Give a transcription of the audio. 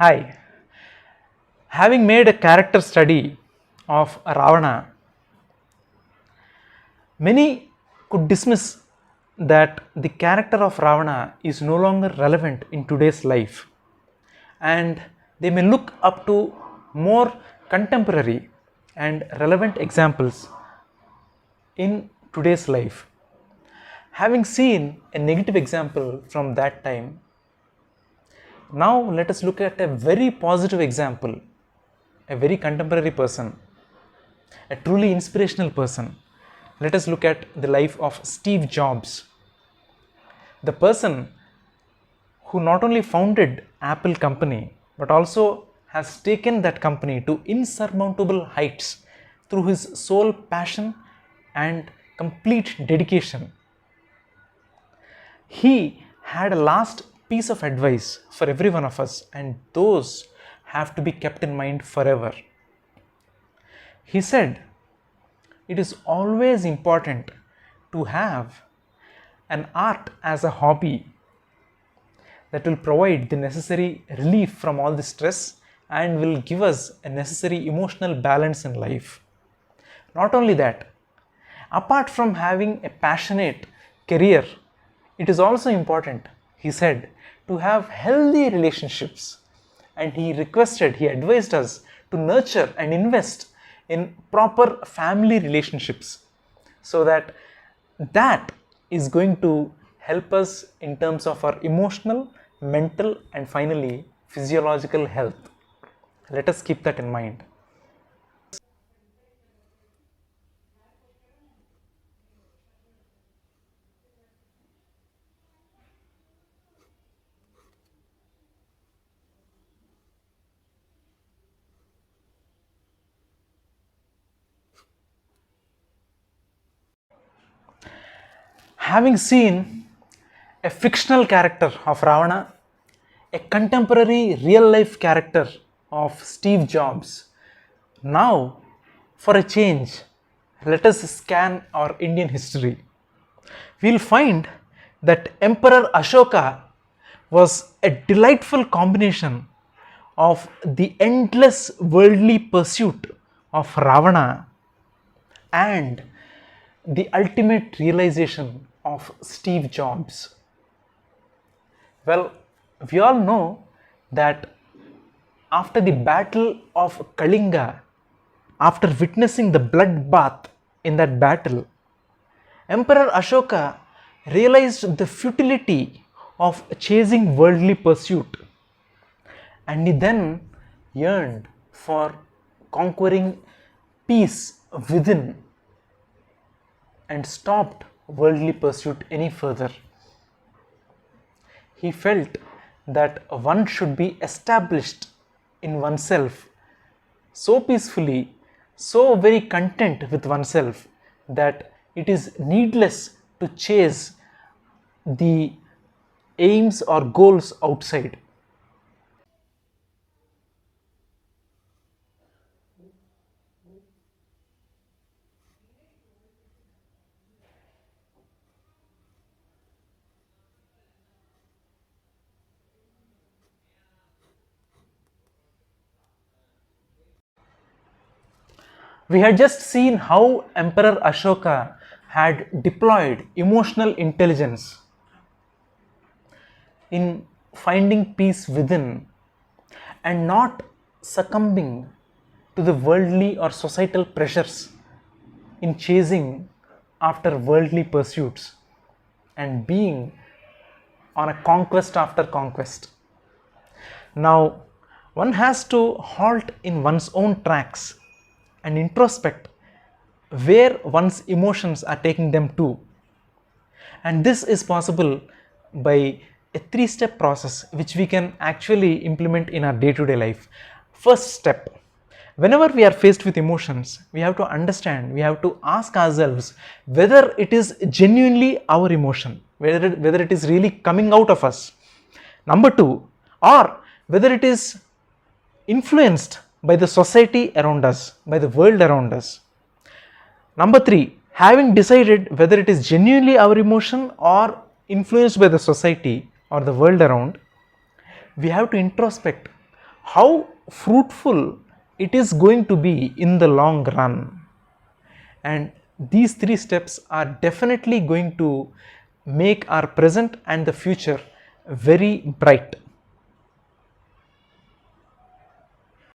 Hi. Having made a character study of Ravana, many could dismiss that the character of Ravana is no longer relevant in today's life, and they may look up to more contemporary and relevant examples in today's life. Having seen a negative example from that time, now let us look at a very positive example, a very contemporary person, a truly inspirational person. Let us look at the life of Steve Jobs, the person who not only founded Apple company but also has taken that company to insurmountable heights through his sole passion and complete dedication. He had a last piece of advice for every one of us, and those have to be kept in mind forever. He said, it is always important to have an art as a hobby that will provide the necessary relief from all the stress and will give us a necessary emotional balance in life. Not only that, apart from having a passionate career, it is also important, he said, to have healthy relationships. And he advised us to nurture and invest in proper family relationships, so that is going to help us in terms of our emotional, mental, and finally physiological health. Let us keep that in mind. Having seen a fictional character of Ravana, a contemporary real life character of Steve Jobs, now for a change, let us scan our Indian history. We'll find that Emperor Ashoka was a delightful combination of the endless worldly pursuit of Ravana and the ultimate realization of Steve Jobs. Well, we all know that after the battle of Kalinga, after witnessing the bloodbath in that battle, Emperor Ashoka realized the futility of chasing worldly pursuit, and he then yearned for conquering peace within and stopped worldly pursuit any further. He felt that one should be established in oneself so peacefully, so very content with oneself, that it is needless to chase the aims or goals outside. We had just seen how Emperor Ashoka had deployed emotional intelligence in finding peace within and not succumbing to the worldly or societal pressures in chasing after worldly pursuits and being on a conquest after conquest. Now, one has to halt in one's own tracks and introspect where one's emotions are taking them to. And this is possible by a three-step process which we can actually implement in our day-to-day life. First step, whenever we are faced with emotions, we have to understand, we have to ask ourselves whether it is genuinely our emotion, whether it is really coming out of us. Number two, or whether it is influenced by the society around us, by the world around us. Number three, having decided whether it is genuinely our emotion or influenced by the society or the world around, we have to introspect how fruitful it is going to be in the long run. And these 3 steps are definitely going to make our present and the future very bright.